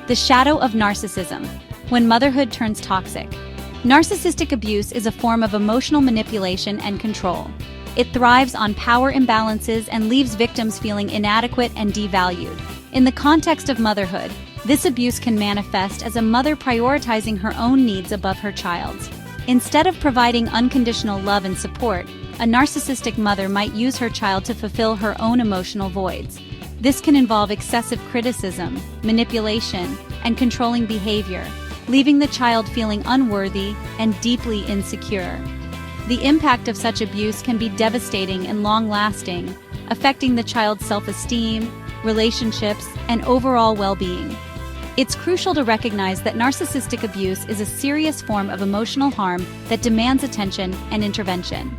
The shadow of narcissism, when motherhood turns toxic. Narcissistic abuse is a form of emotional manipulation and control. It thrives on power imbalances and leaves victims feeling inadequate and devalued. In the context of motherhood, this abuse can manifest as a mother prioritizing her own needs above her child's. Instead of providing unconditional love and support, a narcissistic mother might use her child to fulfill her own emotional voids. This can involve excessive criticism, manipulation, and controlling behavior, leaving the child feeling unworthy and deeply insecure. The impact of such abuse can be devastating and long-lasting, affecting the child's self-esteem, relationships, and overall well-being. It's crucial to recognize that narcissistic abuse is a serious form of emotional harm that demands attention and intervention.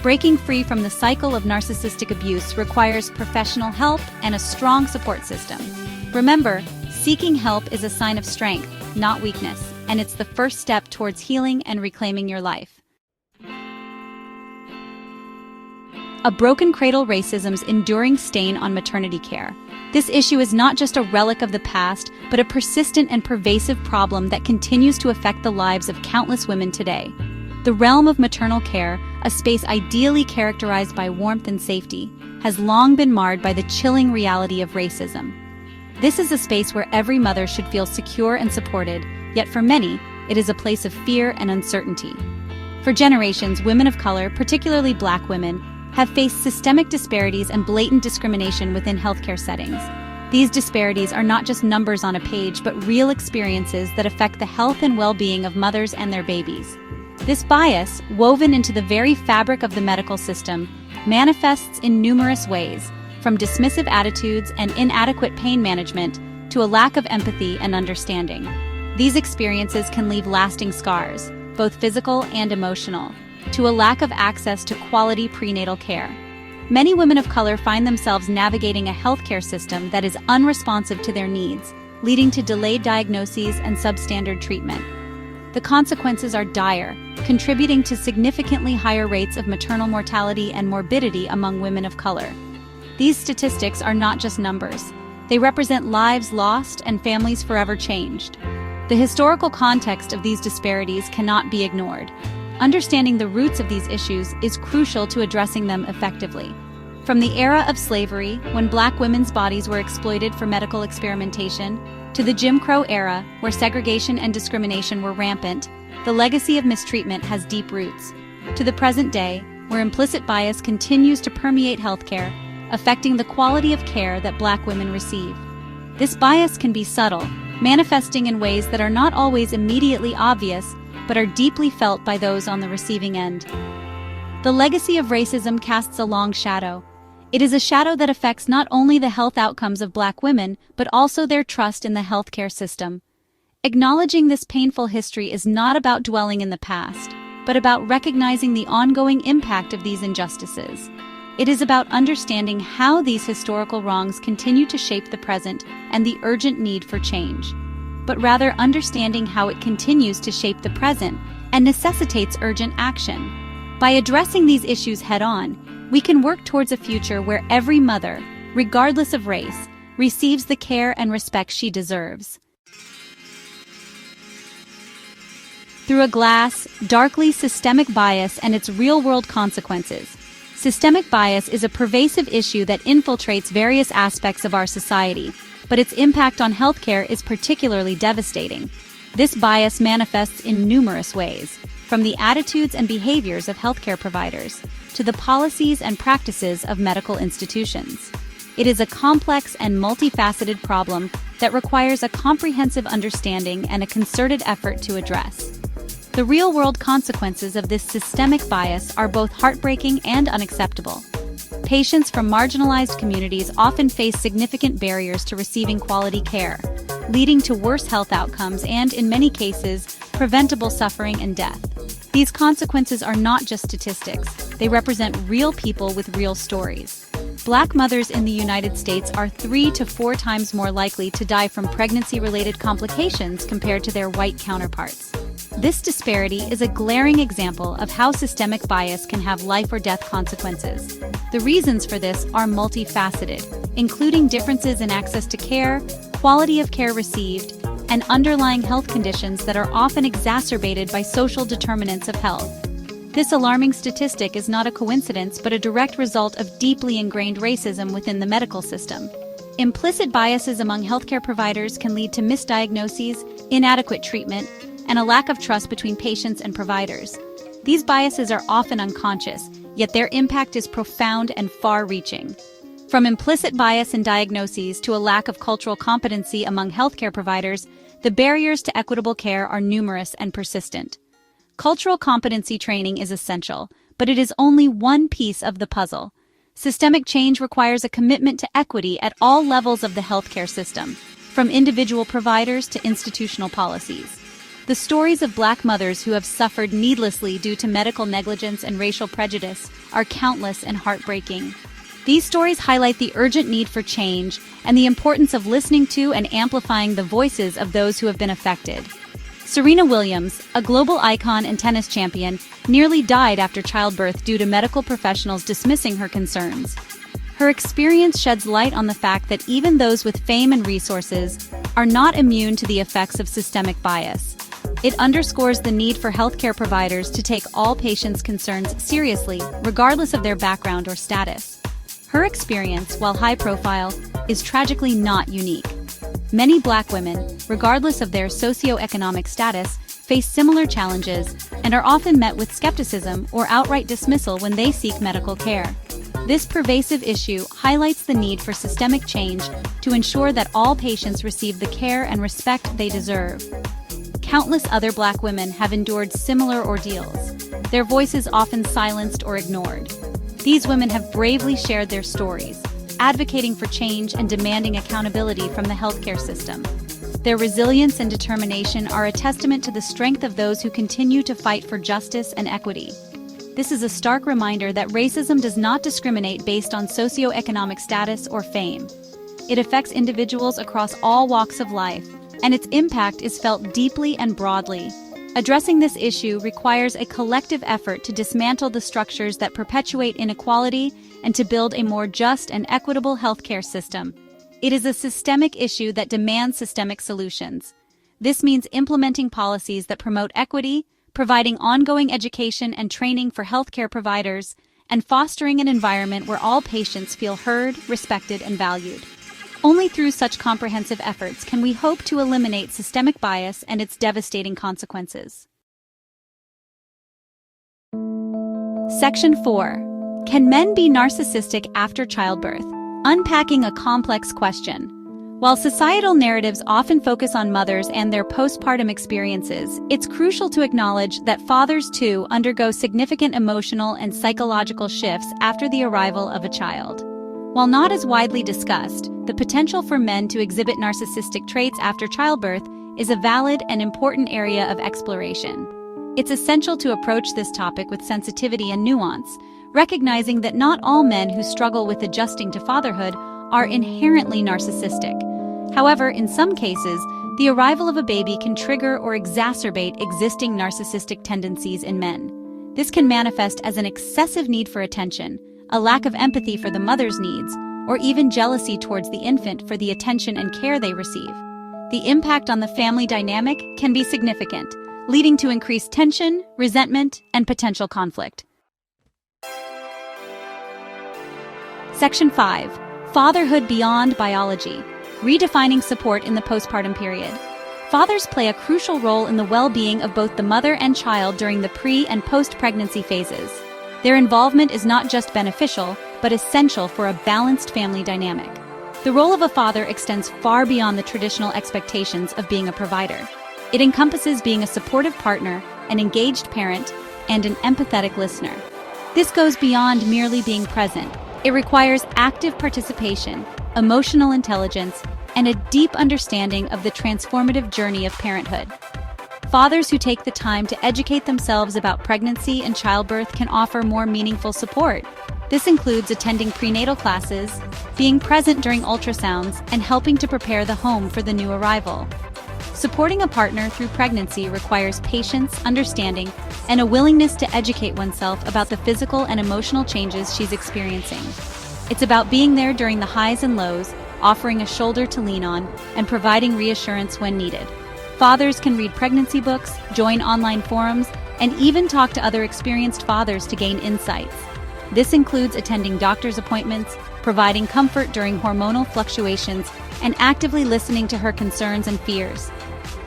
Breaking free from the cycle of narcissistic abuse requires professional help and a strong support system. Remember, seeking help is a sign of strength, not weakness, and it's the first step towards healing and reclaiming your life. A broken cradle: racism's enduring stain on maternity care. This issue is not just a relic of the past, but a persistent and pervasive problem that continues to affect the lives of countless women today. The realm of maternal care, a space ideally characterized by warmth and safety, has long been marred by the chilling reality of racism. This is a space where every mother should feel secure and supported, yet for many, it is a place of fear and uncertainty. For generations, women of color, particularly Black women, have faced systemic disparities and blatant discrimination within healthcare settings. These disparities are not just numbers on a page, but real experiences that affect the health and well-being of mothers and their babies. This bias, woven into the very fabric of the medical system, manifests in numerous ways, from dismissive attitudes and inadequate pain management to a lack of empathy and understanding. These experiences can leave lasting scars, both physical and emotional, to a lack of access to quality prenatal care. Many women of color find themselves navigating a healthcare system that is unresponsive to their needs, leading to delayed diagnoses and substandard treatment. The consequences are dire, contributing to significantly higher rates of maternal mortality and morbidity among women of color. These statistics are not just numbers. They represent lives lost and families forever changed. The historical context of these disparities cannot be ignored. Understanding the roots of these issues is crucial to addressing them effectively. From the era of slavery, when Black women's bodies were exploited for medical experimentation, to the Jim Crow era, where segregation and discrimination were rampant, the legacy of mistreatment has deep roots. To the present day, where implicit bias continues to permeate healthcare, affecting the quality of care that Black women receive. This bias can be subtle, manifesting in ways that are not always immediately obvious, but are deeply felt by those on the receiving end. The legacy of racism casts a long shadow. It is a shadow that affects not only the health outcomes of Black women, but also their trust in the healthcare system. Acknowledging this painful history is not about dwelling in the past, but about recognizing the ongoing impact of these injustices. It is about understanding how these historical wrongs continue to shape the present and the urgent need for change, but rather understanding how it continues to shape the present and necessitates urgent action. By addressing these issues head-on, we can work towards a future where every mother, regardless of race, receives the care and respect she deserves. Through a glass, darkly systemic bias and its real-world consequences. Systemic bias is a pervasive issue that infiltrates various aspects of our society, but its impact on healthcare is particularly devastating. This bias manifests in numerous ways, from the attitudes and behaviors of healthcare providers to the policies and practices of medical institutions. It is a complex and multifaceted problem that requires a comprehensive understanding and a concerted effort to address. The real-world consequences of this systemic bias are both heartbreaking and unacceptable. Patients from marginalized communities often face significant barriers to receiving quality care, leading to worse health outcomes and, in many cases, preventable suffering and death. These consequences are not just statistics, they represent real people with real stories. Black mothers in the United States are 3 to 4 times more likely to die from pregnancy-related complications compared to their white counterparts. This disparity is a glaring example of how systemic bias can have life or death consequences. The reasons for this are multifaceted, including differences in access to care, quality of care received, and underlying health conditions that are often exacerbated by social determinants of health. This alarming statistic is not a coincidence but a direct result of deeply ingrained racism within the medical system. Implicit biases among healthcare providers can lead to misdiagnoses, inadequate treatment, and a lack of trust between patients and providers. These biases are often unconscious, yet their impact is profound and far-reaching. From implicit bias in diagnoses to a lack of cultural competency among healthcare providers, the barriers to equitable care are numerous and persistent. Cultural competency training is essential, but it is only one piece of the puzzle. Systemic change requires a commitment to equity at all levels of the healthcare system, from individual providers to institutional policies. The stories of Black mothers who have suffered needlessly due to medical negligence and racial prejudice are countless and heartbreaking. These stories highlight the urgent need for change and the importance of listening to and amplifying the voices of those who have been affected. Serena Williams, a global icon and tennis champion, nearly died after childbirth due to medical professionals dismissing her concerns. Her experience sheds light on the fact that even those with fame and resources are not immune to the effects of systemic bias. It underscores the need for healthcare providers to take all patients' concerns seriously, regardless of their background or status. Her experience, while high-profile, is tragically not unique. Many Black women, regardless of their socioeconomic status, face similar challenges and are often met with skepticism or outright dismissal when they seek medical care. This pervasive issue highlights the need for systemic change to ensure that all patients receive the care and respect they deserve. Countless other Black women have endured similar ordeals, their voices often silenced or ignored. These women have bravely shared their stories, advocating for change and demanding accountability from the healthcare system. Their resilience and determination are a testament to the strength of those who continue to fight for justice and equity. This is a stark reminder that racism does not discriminate based on socioeconomic status or fame. It affects individuals across all walks of life, and its impact is felt deeply and broadly. Addressing this issue requires a collective effort to dismantle the structures that perpetuate inequality and to build a more just and equitable healthcare system. It is a systemic issue that demands systemic solutions. This means implementing policies that promote equity, providing ongoing education and training for healthcare providers, and fostering an environment where all patients feel heard, respected, and valued. Only through such comprehensive efforts can we hope to eliminate systemic bias and its devastating consequences. Section 4. Can men be narcissistic after childbirth? Unpacking a complex question. While societal narratives often focus on mothers and their postpartum experiences, it's crucial to acknowledge that fathers too undergo significant emotional and psychological shifts after the arrival of a child. While not as widely discussed, the potential for men to exhibit narcissistic traits after childbirth is a valid and important area of exploration. It's essential to approach this topic with sensitivity and nuance, recognizing that not all men who struggle with adjusting to fatherhood are inherently narcissistic. However, in some cases, the arrival of a baby can trigger or exacerbate existing narcissistic tendencies in men. This can manifest as an excessive need for attention, a lack of empathy for the mother's needs, or even jealousy towards the infant for the attention and care they receive. The impact on the family dynamic can be significant, leading to increased tension, resentment, and potential conflict. Section 5. Fatherhood beyond biology. Redefining support in the postpartum period. Fathers play a crucial role in the well-being of both the mother and child during the pre- and post-pregnancy phases. Their involvement is not just beneficial, but essential for a balanced family dynamic. The role of a father extends far beyond the traditional expectations of being a provider. It encompasses being a supportive partner, an engaged parent, and an empathetic listener. This goes beyond merely being present. It requires active participation, emotional intelligence, and a deep understanding of the transformative journey of parenthood. Fathers who take the time to educate themselves about pregnancy and childbirth can offer more meaningful support. This includes attending prenatal classes, being present during ultrasounds, and helping to prepare the home for the new arrival. Supporting a partner through pregnancy requires patience, understanding, and a willingness to educate oneself about the physical and emotional changes she's experiencing. It's about being there during the highs and lows, offering a shoulder to lean on and providing reassurance when needed. Fathers can read pregnancy books, join online forums, and even talk to other experienced fathers to gain insights. This includes attending doctor's appointments, providing comfort during hormonal fluctuations, and actively listening to her concerns and fears.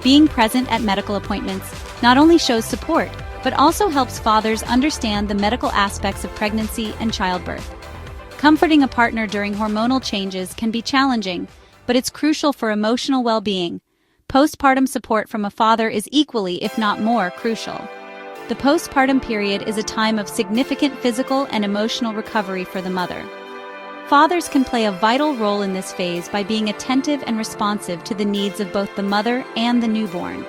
Being present at medical appointments not only shows support, but also helps fathers understand the medical aspects of pregnancy and childbirth. Comforting a partner during hormonal changes can be challenging, but it's crucial for emotional well-being. Postpartum support from a father is equally, if not more, crucial. The postpartum period is a time of significant physical and emotional recovery for the mother. Fathers can play a vital role in this phase by being attentive and responsive to the needs of both the mother and the newborn.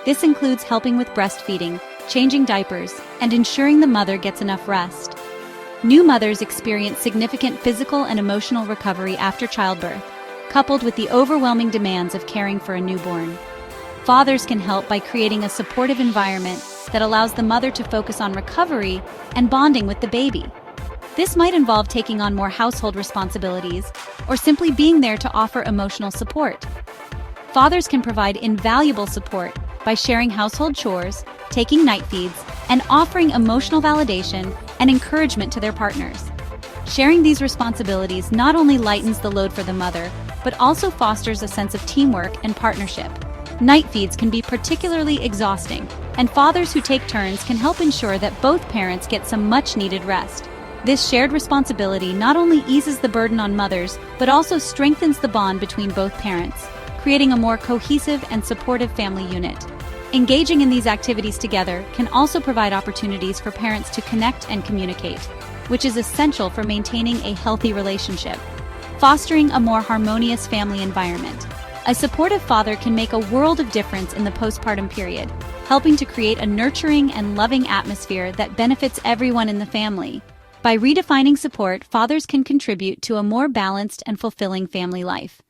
This includes helping with breastfeeding, changing diapers, and ensuring the mother gets enough rest. New mothers experience significant physical and emotional recovery after childbirth, coupled with the overwhelming demands of caring for a newborn. Fathers can help by creating a supportive environment that allows the mother to focus on recovery and bonding with the baby. This might involve taking on more household responsibilities or simply being there to offer emotional support. Fathers can provide invaluable support by sharing household chores, taking night feeds, and offering emotional validation and encouragement to their partners. Sharing these responsibilities not only lightens the load for the mother, but also fosters a sense of teamwork and partnership. Night feeds can be particularly exhausting, and fathers who take turns can help ensure that both parents get some much-needed rest. This shared responsibility not only eases the burden on mothers, but also strengthens the bond between both parents, creating a more cohesive and supportive family unit. Engaging in these activities together can also provide opportunities for parents to connect and communicate, which is essential for maintaining a healthy relationship. Fostering a more harmonious family environment. A supportive father can make a world of difference in the postpartum period, helping to create a nurturing and loving atmosphere that benefits everyone in the family. By redefining support, fathers can contribute to a more balanced and fulfilling family life.